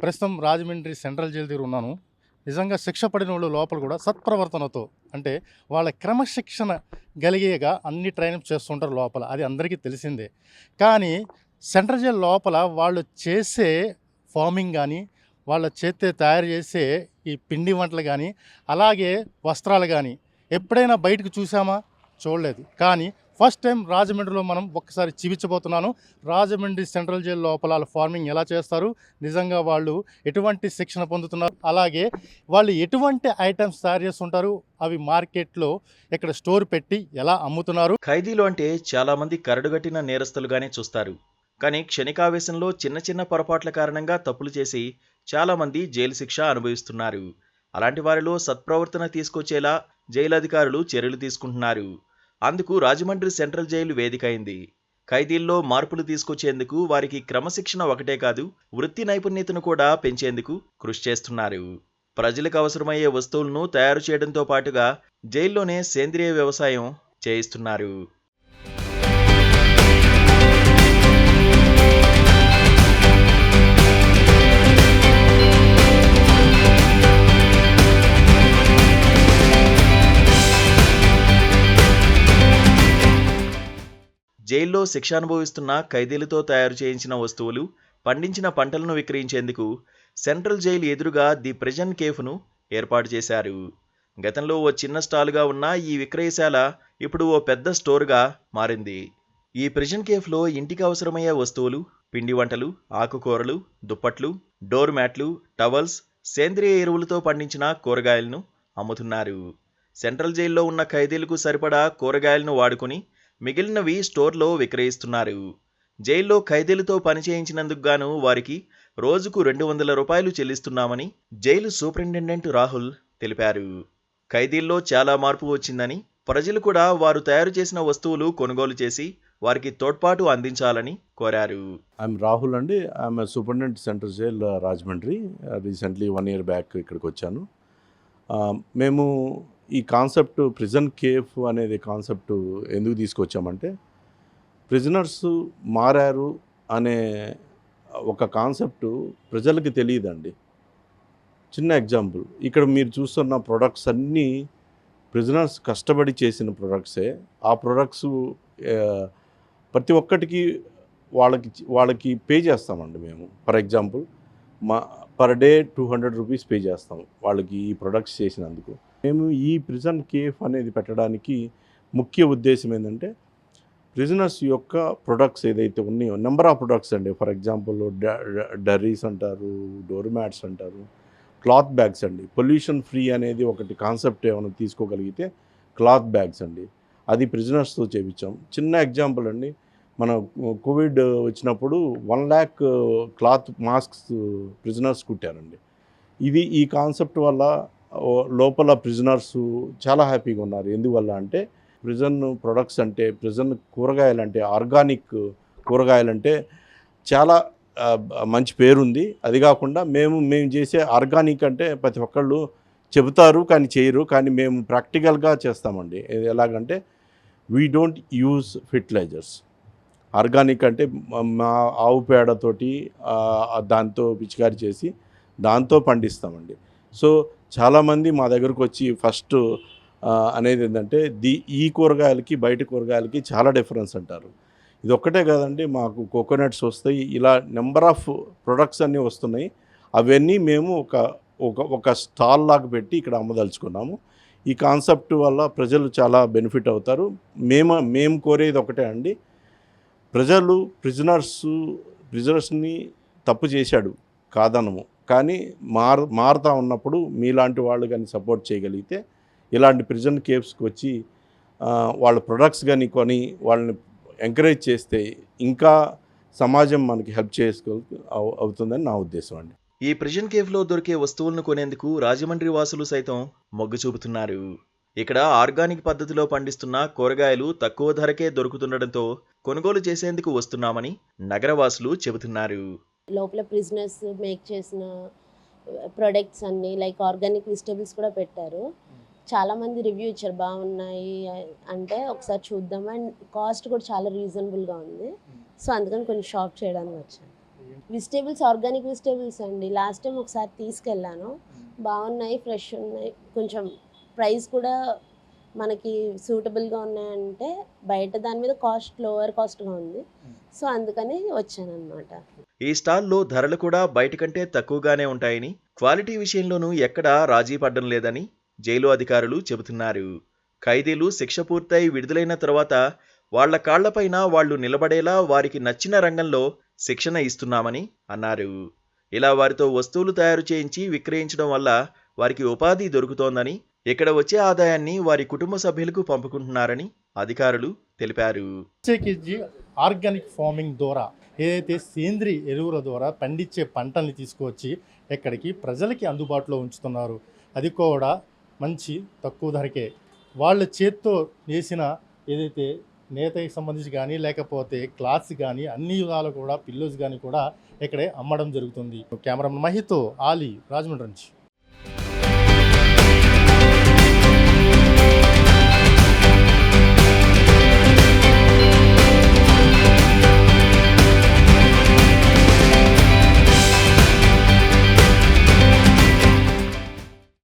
ప్రస్తుతం Rajahmundry central jail దగ్గర ఉన్నాను. నిజంగా శిక్ష పడిన వాళ్ళు లోపల కూడా సత్ప్రవర్తనతో అంటే వాళ్ళ క్రమశిక్షణ కలిగేగా అన్ని ట్రైనింగ్ చేస్తుంటారు లోపల. అది అందరికీ తెలిసిందే. కానీ సెంట్రల్ జైలు లోపల వాళ్ళు చేసే ఫార్మింగ్ కానీ, వాళ్ళ చేత్తో తయారు చేసే ఈ పిండి వంటలు కానీ, అలాగే వస్త్రాలు కానీ ఎప్పుడైనా బయటకు చూసామా? చూడలేదు. కానీ ఫస్ట్ టైం రాజమండ్రిలో మనం ఒక్కసారి చూపించబోతున్నాను. రాజమండ్రి సెంట్రల్ జైలు లోపల వాళ్ళ ఫార్మింగ్ ఎలా చేస్తారు, నిజంగా వాళ్ళు ఎటువంటి శిక్షణ పొందుతున్నారు, అలాగే వాళ్ళు ఎటువంటి ఐటమ్స్ తయారు చేస్తుంటారు, అవి మార్కెట్లో ఇక్కడ స్టోర్ పెట్టి ఎలా అమ్ముతున్నారు. ఖైదీలు అంటే చాలా మంది కరడుగట్టిన నేరస్తులుగానే చూస్తారు. కానీ క్షణికావేశంలో చిన్న చిన్న పొరపాట్ల కారణంగా తప్పులు చేసి చాలా మంది జైలు శిక్ష అనుభవిస్తున్నారు. అలాంటి వారిలో సత్ప్రవర్తన తీసుకొచ్చేలా జైలు అధికారులు చర్యలు తీసుకుంటున్నారు. అందుకు రాజమండ్రి సెంట్రల్ జైలు వేదిక అయింది. ఖైదీల్లో మార్పులు తీసుకొచ్చేందుకు వారికి క్రమశిక్షణ ఒకటే కాదు, వృత్తి నైపుణ్యతను కూడా పెంచేందుకు కృషి చేస్తున్నారు. ప్రజలకు అవసరమయ్యే వస్తువులను తయారు చేయడంతో పాటుగా జైల్లోనే సేంద్రియ వ్యవసాయం చేయిస్తున్నారు. జైల్లో శిక్ష అనుభవిస్తున్న ఖైదీలతో తయారు చేయించిన వస్తువులు, పండించిన పంటలను విక్రయించేందుకు సెంట్రల్ జైలు ఎదురుగా ది ప్రిజన్ కేఫ్ను ఏర్పాటు చేశారు. గతంలో ఓ చిన్న స్టాల్గా ఉన్న ఈ విక్రయశాల ఇప్పుడు ఓ పెద్ద స్టోర్గా మారింది. ఈ ప్రిజన్ కేఫ్లో ఇంటికి అవసరమయ్యే వస్తువులు, పిండి వంటలు, ఆకుకూరలు, దుప్పట్లు, డోర్ మ్యాట్లు, టవల్స్, సేంద్రియ ఎరువులతో పండించిన కూరగాయలను అమ్ముతున్నారు. సెంట్రల్ జైల్లో ఉన్న ఖైదీలకు సరిపడా కూరగాయలను వాడుకొని మిగిలినవి స్టోర్లో విక్రయిస్తున్నారు. జైల్లో ఖైదీలతో పనిచేయించినందుకు గాను వారికి రోజుకు 200 రూపాయలు చెల్లిస్తున్నామని జైలు సూపరింటెండెంట్ రాహుల్ తెలిపారు. ఖైదీల్లో చాలా మార్పు వచ్చిందని, ప్రజలు కూడా వారు తయారు చేసిన వస్తువులు కొనుగోలు చేసి వారికి తోడ్పాటు అందించాలని కోరారు. ఐఎమ్ రాహుల్ అండి. I'm superintendent central jail Rajahmundry. Recently 1 year back ఇక్కడికి వచ్చాను. మేము ఈ కాన్సెప్ట్ ప్రిజన్ కేఫ్ అనేది కాన్సెప్ట్ ఎందుకు తీసుకొచ్చామంటే, ప్రిజనర్స్ మారారు అనే ఒక కాన్సెప్ట్ ప్రజలకి తెలియదండి. చిన్న ఎగ్జాంపుల్, ఇక్కడ మీరు చూస్తున్న ప్రొడక్ట్స్ అన్నీ ప్రిజనర్స్ కష్టపడి చేసిన ప్రొడక్ట్సే. ఆ ప్రొడక్ట్స్ ప్రతి ఒక్కటికి వాళ్ళకి పే చేస్తామండి మేము. For example, per day 200 rupees pay చేస్తాం వాళ్ళకి ఈ ప్రొడక్ట్స్ చేసినందుకు. మేము ఈ ప్రిజన్ కేఫ్ అనేది పెట్టడానికి ముఖ్య ఉద్దేశం ఏంటంటే, ప్రిజనర్స్ యొక్క ప్రొడక్ట్స్ ఏదైతే ఉన్నాయో, నెంబర్ ఆఫ్ ప్రొడక్ట్స్ అండి. ఫర్ ఎగ్జాంపుల్ డర్రీస్ అంటారు, డోర్ మ్యాట్స్ అంటారు, క్లాత్ బ్యాగ్స్ అండి. పొల్యూషన్ ఫ్రీ అనేది ఒకటి కాన్సెప్ట్ ఏమైనా తీసుకోగలిగితే క్లాత్ బ్యాగ్స్ అండి, అది ప్రిజనర్స్తో చేయించాం. చిన్న ఎగ్జాంపుల్ అండి, మన కోవిడ్ వచ్చినప్పుడు 1 lakh క్లాత్ మాస్క్స్ ప్రిజనర్స్ కుట్టారండి. ఈ కాన్సెప్ట్ వల్ల లోపల ప్రిజనర్స్ చాలా హ్యాపీగా ఉన్నారు. ఎందువల్ల అంటే, ప్రిజన్ ప్రొడక్ట్స్ అంటే, ప్రిజన్ కూరగాయలంటే, ఆర్గానిక్ కూరగాయలంటే చాలా మంచి పేరుంది. అది కాకుండా మేము చేసే ఆర్గానిక్ అంటే ప్రతి ఒక్కళ్ళు చెబుతారు కానీ చేయరు. కానీ మేము ప్రాక్టికల్గా చేస్తామండి. ఎలాగంటే, we don't use fertilizers. Organic అంటే మా ఆవు పేడతోటి దాంతో పిచికారి చేసి దాంతో పండిస్తామండి. సో చాలామంది మా దగ్గరకు వచ్చి ఫస్ట్ అనేది ఏంటంటే, ఈ కూరగాయలకి బయట కూరగాయలకి చాలా డిఫరెన్స్ అంటారు. ఇది ఒక్కటే కాదండి, మాకు కోకోనట్స్ వస్తాయి, ఇలా నెంబర్ ఆఫ్ ప్రొడక్ట్స్ అన్నీ వస్తున్నాయి. అవన్నీ మేము ఒక స్టాల్ లాగా పెట్టి ఇక్కడ అమ్మదలుచుకున్నాము. ఈ కాన్సెప్ట్ వల్ల ప్రజలు చాలా బెనిఫిట్ అవుతారు. మేము కోరేది ఒకటే అండి, ప్రిజనర్స్ని తప్పు చేశాడు కాదనము, కానీ మారుతూ ఉన్నప్పుడు మీలాంటి వాళ్ళు కానీ సపోర్ట్ చేయగలిగితే, ఇలాంటి ప్రిజన్ కేఫ్స్కి వచ్చి వాళ్ళ ప్రొడక్ట్స్ కానీ కొని వాళ్ళని ఎంకరేజ్ చేస్తే ఇంకా సమాజం మనకి హెల్ప్ అవుతుందని నా ఉద్దేశం అండి. ఈ ప్రిజన్ కేఫ్లో దొరికే వస్తువులను కొనేందుకు రాజమండ్రి వాసులు సైతం మొగ్గు చూపుతున్నారు. ఇక్కడ ఆర్గానిక్ పద్ధతిలో పండిస్తున్న కూరగాయలు తక్కువ ధరకే దొరుకుతుండటంతో కొనుగోలు చేసేందుకు వస్తున్నామని నగరవాసులు చెబుతున్నారు. లోపల ప్రిజనర్స్ మేక్ చేసిన ప్రొడక్ట్స్ అన్నీ లైక్ ఆర్గానిక్ వెజిటబుల్స్ కూడా పెట్టారు. చాలామంది రివ్యూ ఇచ్చారు, బాగున్నాయి అంటే ఒకసారి చూద్దాం. అండ్ కాస్ట్ కూడా చాలా రీజనబుల్గా ఉంది. సో అందుకని కొంచెం షాప్ చేయడానికి వచ్చాను. వెజిటేబుల్స్ ఆర్గానిక్ వెజిటేబుల్స్ అండి. లాస్ట్ టైం ఒకసారి తీసుకెళ్ళాను, బాగున్నాయి, ఫ్రెష్ ఉన్నాయి, కొంచెం ప్రైస్ కూడా మనకి సూటబుల్గా ఉన్నాయంటే బయట దాని మీద లోవర్ కాస్ట్గా ఉంది. సో అందుకని వచ్చాను అనమాట. ఈ స్టాల్లో ధరలు కూడా బయట కంటే తక్కువగానే ఉంటాయని, క్వాలిటీ విషయంలోనూ ఎక్కడా రాజీ పడ్డం లేదని జైలు అధికారులు చెబుతున్నారు. ఖైదీలు శిక్ష పూర్తయి విడుదలైన తర్వాత వాళ్ల కాళ్లపైన వాళ్లు నిలబడేలా వారికి నచ్చిన రంగంలో శిక్షణ ఇస్తున్నామని అన్నారు. ఇలా వారితో వస్తువులు తయారు చేయించి విక్రయించడం వల్ల వారికి ఉపాధి దొరుకుతోందని, ఇక్కడ వచ్చే ఆదాయాన్ని వారి కుటుంబ సభ్యులకు పంపుకుంటున్నారని అధికారులు తెలిపారు. ప్రత్యేకించి ఆర్గానిక్ ఫార్మింగ్ ద్వారా ఏదైతే సేంద్రియ ఎరువుల ద్వారా పండించే పంటల్ని తీసుకువచ్చి ఎక్కడికి ప్రజలకి అందుబాటులో ఉంచుతున్నారు. అది కూడా మంచి తక్కువ ధరకే వాళ్ళ చేత్తో వేసిన ఏదైతే నేతకి సంబంధించి కానీ లేకపోతే క్లాత్స్ కానీ అన్ని విధాలు కూడా పిల్లోస్ కానీ కూడా ఇక్కడే అమ్మడం జరుగుతుంది. కెమెరామెన్ మహితో ఆలీ, రాజమండ్రి నుంచి.